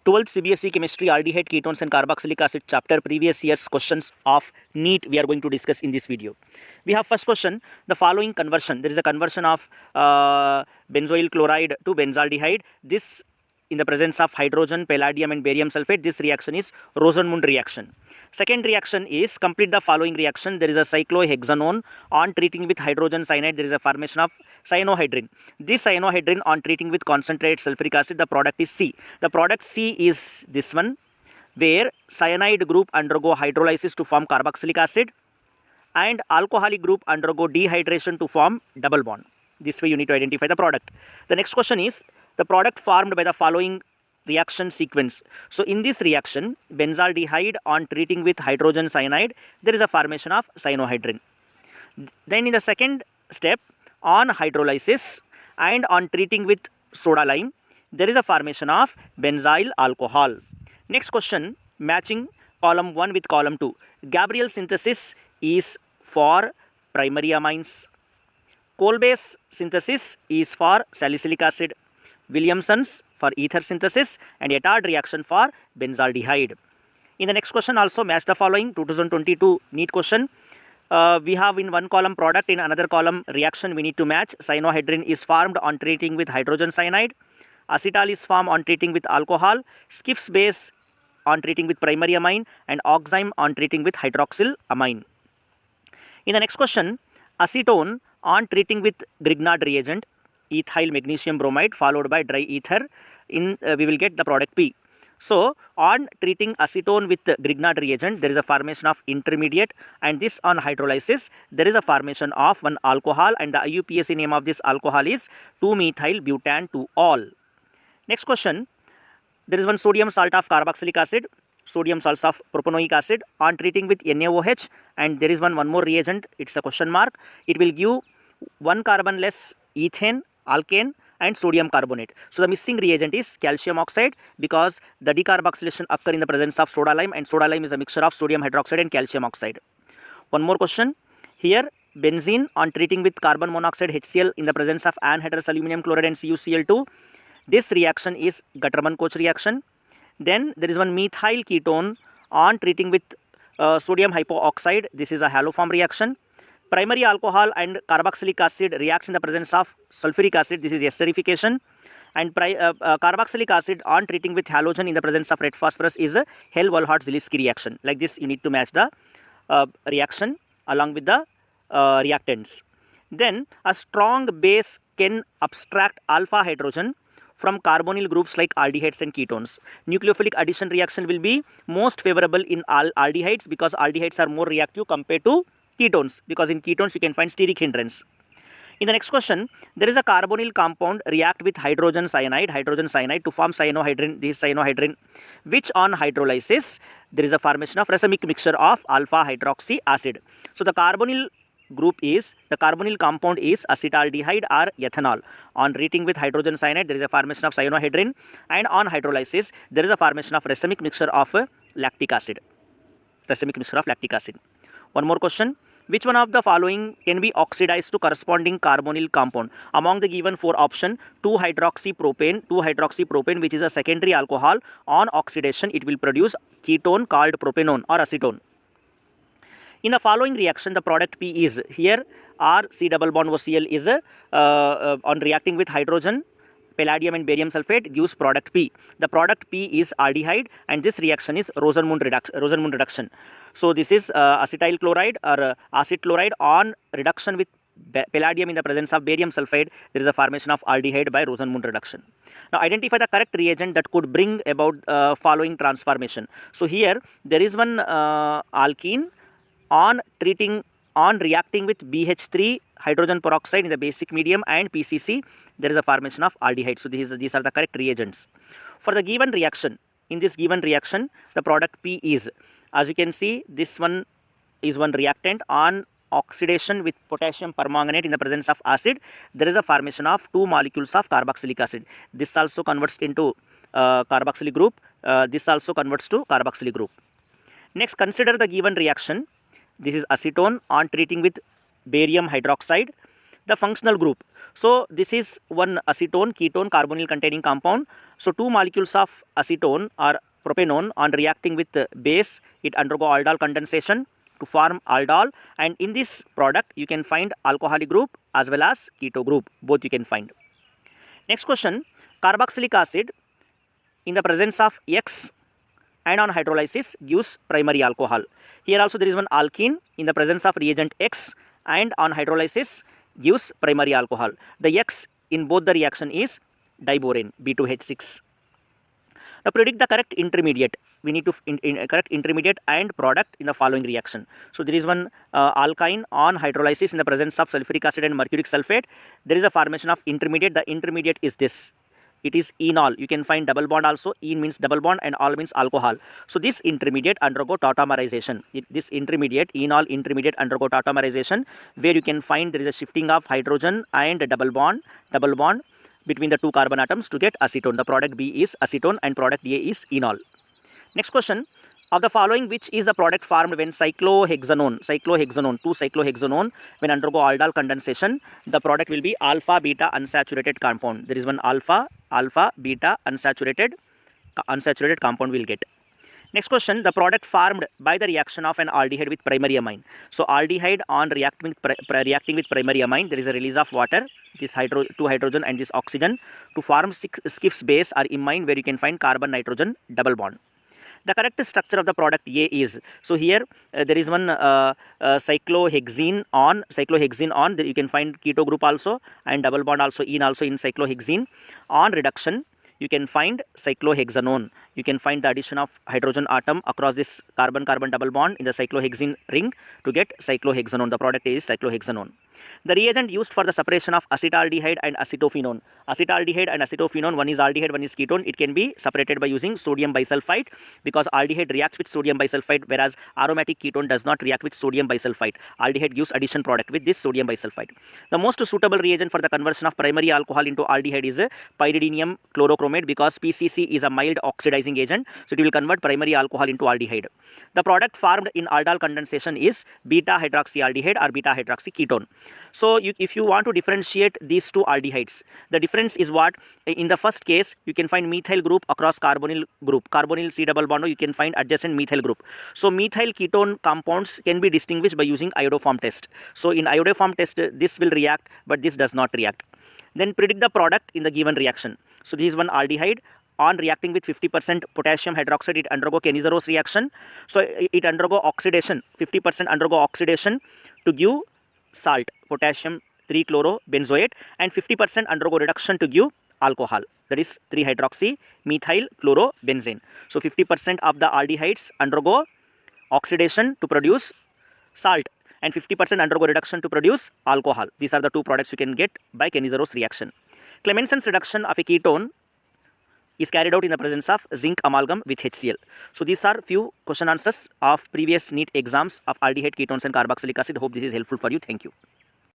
12th CBSE Chemistry Aldehyde, Ketones and Carboxylic Acid chapter, previous year's questions of NEET we are going to discuss in this video. We have first question, the following conversion. There is a conversion of benzoyl chloride to benzaldehyde. This in the presence of hydrogen, palladium and barium sulfate. This reaction is Rosenmund reaction. Second reaction is complete the following reaction. There is a cyclohexanone. On treating with hydrogen cyanide, there is a formation of cyanohydrin. This cyanohydrin on treating with concentrated sulfuric acid, the product is C. The product C is this one, where cyanide group undergo hydrolysis to form carboxylic acid and alcoholic group undergo dehydration to form double bond. This way you need to identify the product. The next question is the product formed by the following reaction sequence. So in this reaction, benzaldehyde on treating with hydrogen cyanide, there is a formation of cyanohydrin. Then in the second step, on hydrolysis and on treating with soda lime, there is a formation of benzyl alcohol. Next question, matching column 1 with column 2. Gabriel synthesis is for primary amines. Kolbe's synthesis is for salicylic acid. Williamson's for ether synthesis, and Etard reaction for benzaldehyde. In the next question also match the following 2022 NEET question. We have in one column product, in another column reaction we need to match. Cyanohydrin is formed on treating with hydrogen cyanide. Acetal is formed on treating with alcohol. Skiff's base on treating with primary amine, and oxime on treating with hydroxyl amine. In the next question, acetone on treating with Grignard reagent, ethyl magnesium bromide followed by dry ether, we will get the product P. So on treating acetone with Grignard reagent, there is a formation of intermediate, and this on hydrolysis there is a formation of one alcohol, and the IUPAC name of this alcohol is 2-methyl butan 2-ol. Next question, there is one sodium salt of carboxylic acid, sodium salts of propanoic acid on treating with NaOH, and there is one more reagent, it's a question mark. It will give 1 carbon less ethane, alkane and sodium carbonate. So the missing reagent is calcium oxide, because the decarboxylation occur in the presence of soda lime, and soda lime is a mixture of sodium hydroxide and calcium oxide. One more question here, benzene on treating with carbon monoxide HCl in the presence of anhydrous aluminum chloride and CuCl2. This reaction is Gutterman-Koch reaction. Then there is one methyl ketone on treating with sodium hypoxide. This is a haloform reaction. Primary alcohol and carboxylic acid reacts in the presence of sulfuric acid. This is esterification. And carboxylic acid on treating with halogen in the presence of red phosphorus is a Hell-Wohlhardt-Zielinski reaction. Like this, you need to match the reaction along with the reactants. Then a strong base can abstract alpha hydrogen from carbonyl groups like aldehydes and ketones. Nucleophilic addition reaction will be most favorable in aldehydes, because aldehydes are more reactive compared to ketones, because in ketones you can find steric hindrance. In the next question, there is a carbonyl compound react with hydrogen cyanide to form cyanohydrin. This is cyanohydrin, which on hydrolysis there is a formation of racemic mixture of alpha hydroxy acid. So the carbonyl compound is acetaldehyde or ethanol. On treating with hydrogen cyanide, there is a formation of cyanohydrin, and on hydrolysis there is a formation of racemic mixture of lactic acid. One more question. Which one of the following can be oxidized to corresponding carbonyl compound? Among the given 4 options, 2-hydroxypropane, which is a secondary alcohol, on oxidation it will produce ketone called propanone or acetone. In the following reaction, the product P is here, R C double bond OCl is on reacting with hydrogen, palladium and barium sulfate gives product P. The product P is aldehyde, and this reaction is Rosenmund reduction. So this is acetyl chloride or acid chloride on reduction with palladium in the presence of barium sulfide. There is a formation of aldehyde by Rosenmund reduction. Now identify the correct reagent that could bring about following transformation. So here there is one alkene on reacting with BH3 hydrogen peroxide in the basic medium and PCC, there is a formation of aldehyde. So these are the correct reagents. For the given reaction, in this given reaction, the product P is, as you can see, this one is one reactant on oxidation with potassium permanganate in the presence of acid. There is a formation of 2 molecules of carboxylic acid. This also converts into carboxylic group. This also converts to carboxylic group. Next, consider the given reaction. This is acetone on treating with barium hydroxide. The functional group. So this is one acetone ketone carbonyl containing compound. So two molecules of acetone or propanone on reacting with base, it undergo aldol condensation to form aldol, and in this product you can find alcoholic group as well as keto group, both you can find. Next question, carboxylic acid in the presence of X and on hydrolysis gives primary alcohol. Here also there is one alkene in the presence of reagent X and on hydrolysis gives primary alcohol. The X in both the reaction is diborane B2H6. Now predict the correct intermediate. We need to correct intermediate and product in the following reaction. So there is one alkyne on hydrolysis in the presence of sulfuric acid and mercuric sulfate. There is a formation of intermediate. The intermediate is this. It is enol. You can find double bond also. En means double bond and all means alcohol. So this intermediate undergo tautomerization. This intermediate, enol intermediate undergo tautomerization, where you can find there is a shifting of hydrogen and double bond between the two carbon atoms to get acetone. The product B is acetone and product A is enol. Next question, of the following which is the product formed when cyclohexanone, 2-cyclohexanone when undergo aldol condensation, the product will be alpha beta unsaturated compound. There is one alpha beta unsaturated compound will get. Next question, the product formed by the reaction of an aldehyde with primary amine. So aldehyde on reacting with primary amine, there is a release of water, this two hydrogen and this oxygen to form Schiff's base or imine, where you can find carbon nitrogen double bond. The correct structure of the product A is, so here there is one cyclohexene on, there you can find keto group also and double bond also in cyclohexene. On reduction you can find cyclohexanone. You can find the addition of hydrogen atom across this carbon-carbon double bond in the cyclohexene ring to get cyclohexanone. The product A is cyclohexanone. The reagent used for the separation of acetaldehyde and acetophenone. Acetaldehyde and acetophenone, one is aldehyde, one is ketone. It can be separated by using sodium bisulfite, because aldehyde reacts with sodium bisulfite, whereas aromatic ketone does not react with sodium bisulfite. Aldehyde gives addition product with this sodium bisulfite. The most suitable reagent for the conversion of primary alcohol into aldehyde is pyridinium chlorochromate, because PCC is a mild oxidizing agent, so it will convert primary alcohol into aldehyde. The product formed in aldol condensation is beta hydroxyaldehyde or beta hydroxyketone. So if you want to differentiate these two aldehydes, the difference is what? In the first case, you can find methyl group across carbonyl group. Carbonyl C double bond, you can find adjacent methyl group. So methyl ketone compounds can be distinguished by using iodoform test. So in iodoform test, this will react, but this does not react. Then predict the product in the given reaction. So this is one aldehyde. On reacting with 50% potassium hydroxide, it undergo Kenizerose reaction. So it undergo oxidation, 50% undergo oxidation to give salt, potassium 3-chlorobenzoate, and 50% undergo reduction to give alcohol, that is 3-hydroxy-methyl-chlorobenzene. So 50% of the aldehydes undergo oxidation to produce salt and 50% undergo reduction to produce alcohol. These are the two products you can get by Kenizerose reaction. Clemenson's reduction of a ketone is carried out in the presence of zinc amalgam with HCl. So these are few question answers of previous NEET exams of aldehyde, ketones and carboxylic acid. Hope this is helpful for you. Thank you.